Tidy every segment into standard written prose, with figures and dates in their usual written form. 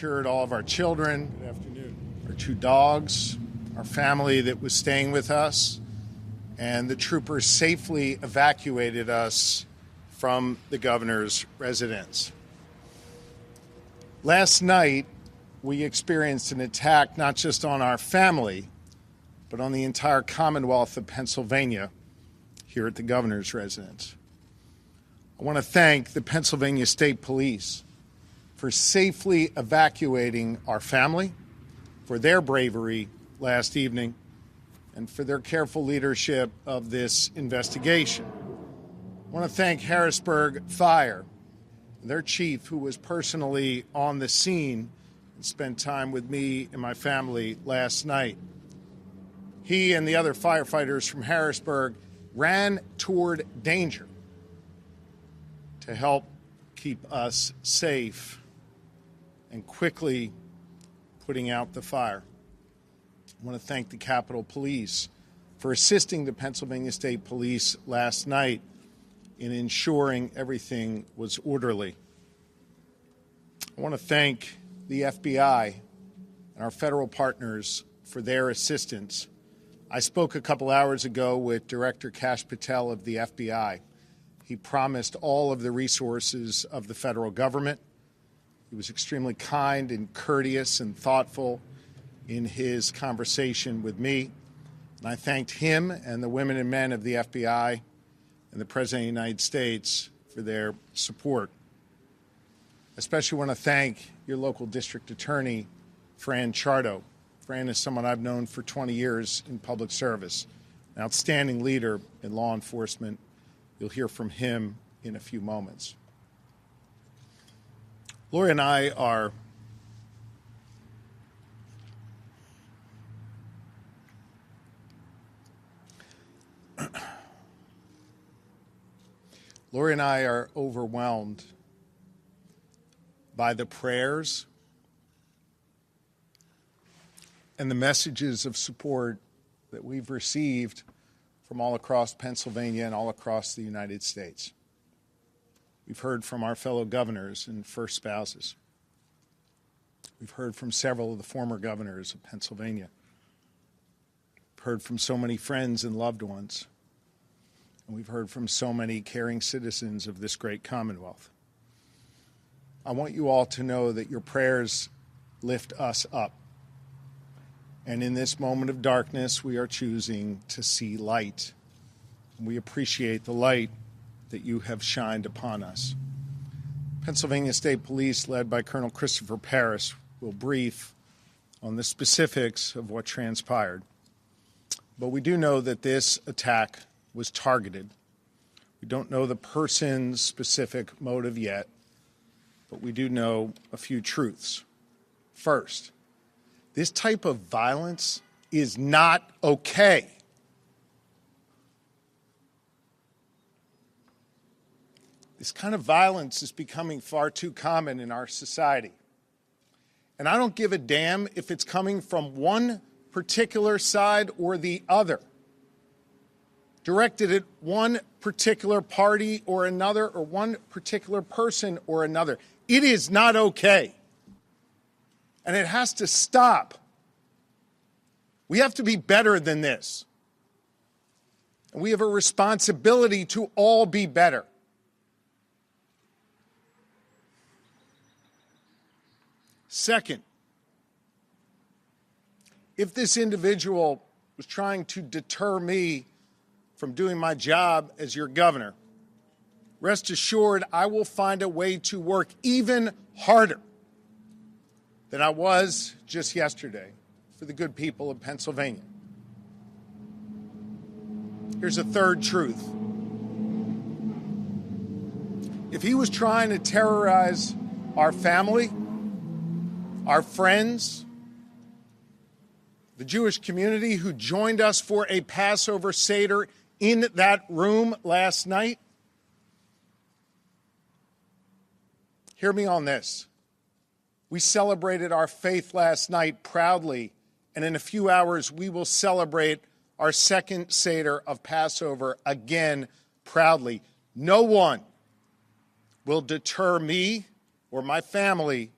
secured all of our children, Good afternoon. our 2 dogs, our family that was staying with us, and the troopers safely evacuated us from the governor's residence. Last night, we experienced an attack not just on our family, but on the entire Commonwealth of Pennsylvania here at the governor's residence. I want to thank the Pennsylvania State Police for safely evacuating our family, for their bravery last evening, and for their careful leadership of this investigation. I want to thank Harrisburg Fire, their chief, who was personally on the scene and spent time with me and my family last night. He and the other firefighters from Harrisburg ran toward danger to help keep us safe and quickly putting out the fire. I want to thank the Capitol Police for assisting the Pennsylvania State Police last night in ensuring everything was orderly. I want to thank the FBI and our federal partners for their assistance. I spoke a couple hours ago with Director Kash Patel of the FBI. He promised all of the resources of the federal government. He was extremely kind and courteous and thoughtful in his conversation with me. And I thanked him and the women and men of the FBI and the President of the United States for their support. I especially want to thank your local district attorney, Fran Chardo. Fran is someone I've known for 20 years in public service, an outstanding leader in law enforcement. You'll hear from him in a few moments. Lori and I are overwhelmed by the prayers and the messages of support that we've received from all across Pennsylvania and all across the United States. We've heard from our fellow governors and first spouses. We've heard from several of the former governors of Pennsylvania. We've heard from so many friends and loved ones. And we've heard from so many caring citizens of this great Commonwealth. I want you all to know that your prayers lift us up. And in this moment of darkness, we are choosing to see light. We appreciate the light that you have shined upon us. Pennsylvania State Police, led by Colonel Christopher Paris, will brief on the specifics of what transpired. But we do know that this attack was targeted. We don't know the person's specific motive yet, but we do know a few truths. First, this type of violence is not okay. This kind of violence is becoming far too common in our society. And I don't give a damn if it's coming from one particular side or the other, directed at one particular party or another, or one particular person or another. It is not okay. And it has to stop. We have to be better than this. And we have a responsibility to all be better. Second, if this individual was trying to deter me from doing my job as your governor, rest assured I will find a way to work even harder than I was just yesterday for the good people of Pennsylvania. Here's a third truth. If he was trying to terrorize our family, our friends, the Jewish community who joined us for a Passover Seder in that room last night, hear me on this. We celebrated our faith last night proudly, and in a few hours we will celebrate our second Seder of Passover again proudly. No one will deter me or my family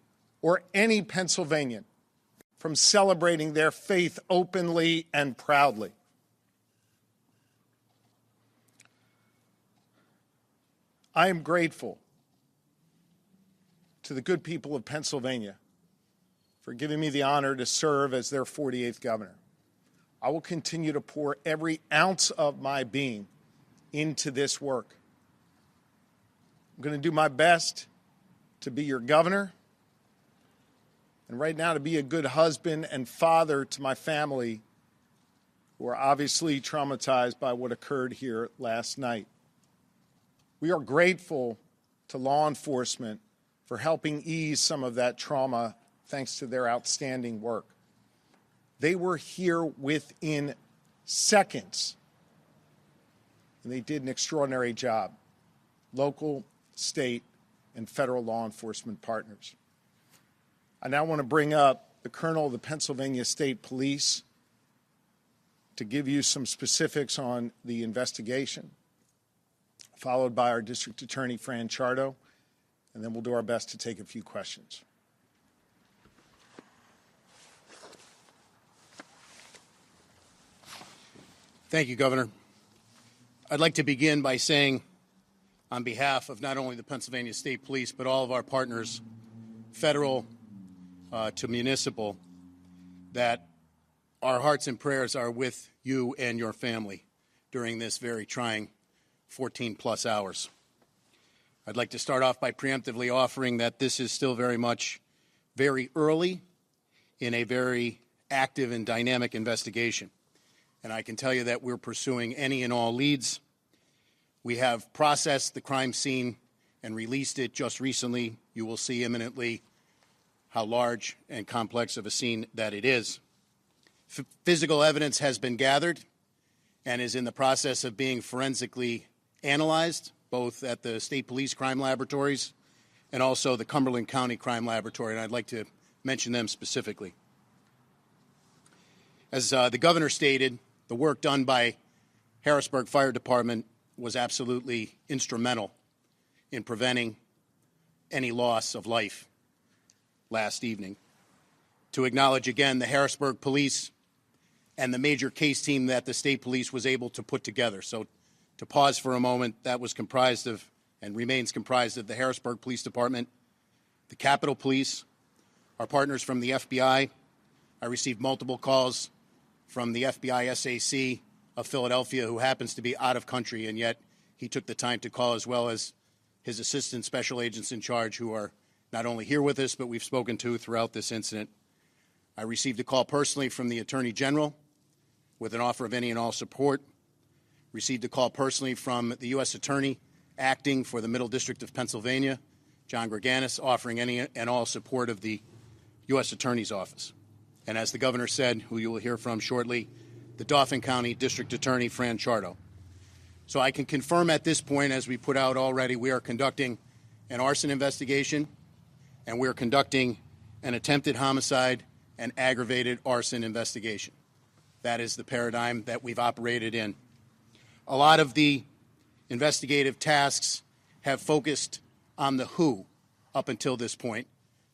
or any Pennsylvanian from celebrating their faith openly and proudly. I am grateful to the good people of Pennsylvania for giving me the honor to serve as their 48th governor. I will continue to pour every ounce of my being into this work. I'm going to do my best to be your governor, and right now to be a good husband and father to my family, who are obviously traumatized by what occurred here last night. We are grateful to law enforcement for helping ease some of that trauma thanks to their outstanding work. They were here within seconds, and they did an extraordinary job. Local, state, and federal law enforcement partners. I now want to bring up the Colonel of the Pennsylvania State Police to give you some specifics on the investigation, followed by our District Attorney, Fran Chardo, and then we'll do our best to take a few questions. Thank you, Governor. I'd like to begin by saying, on behalf of not only the Pennsylvania State Police, but all of our partners, federal to municipal, that our hearts and prayers are with you and your family during this very trying 14-plus hours. I'd like to start off by preemptively offering that this is still very much very early in a very active and dynamic investigation. And I can tell you that we're pursuing any and all leads. We have processed the crime scene and released it just recently. You will see imminently how large and complex of a scene that it is. Physical evidence has been gathered and is in the process of being forensically analyzed, both at the State Police Crime Laboratories and also the Cumberland County Crime Laboratory, and I'd like to mention them specifically. As the governor stated, the work done by Harrisburg Fire Department was absolutely instrumental in preventing any loss of life last evening. To acknowledge again the Harrisburg Police and the major case team that the State Police was able to put together. So to pause for a moment, that was comprised of and remains comprised of the Harrisburg Police Department, the Capitol Police, our partners from the FBI. I received multiple calls from the FBI SAC of Philadelphia, who happens to be out of country, and yet he took the time to call, as well as his assistant special agents in charge, who are not only here with us, but we've spoken to throughout this incident. I received a call personally from the Attorney General with an offer of any and all support. Received a call personally from the U.S. Attorney acting for the Middle District of Pennsylvania, John Greganis, offering any and all support of the U.S. Attorney's Office. And as the governor said, who you will hear from shortly, the Dauphin County District Attorney, Fran Chardo. So I can confirm at this point, as we put out already, we are conducting an arson investigation, and we are conducting an attempted homicide and aggravated arson investigation. That is the paradigm that we've operated in. A lot of the investigative tasks have focused on the who up until this point.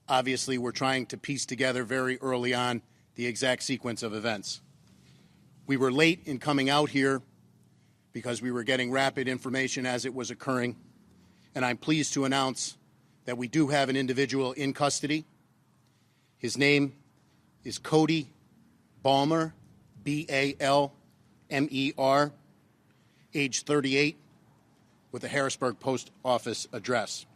Obviously, we're trying to piece together very early on the exact sequence of events. We were late in coming out here because we were getting rapid information as it was occurring, and I'm pleased to announce that we do have an individual in custody. His name is Cody Balmer, B-A-L-M-E-R, age 38, with a Harrisburg Post Office address.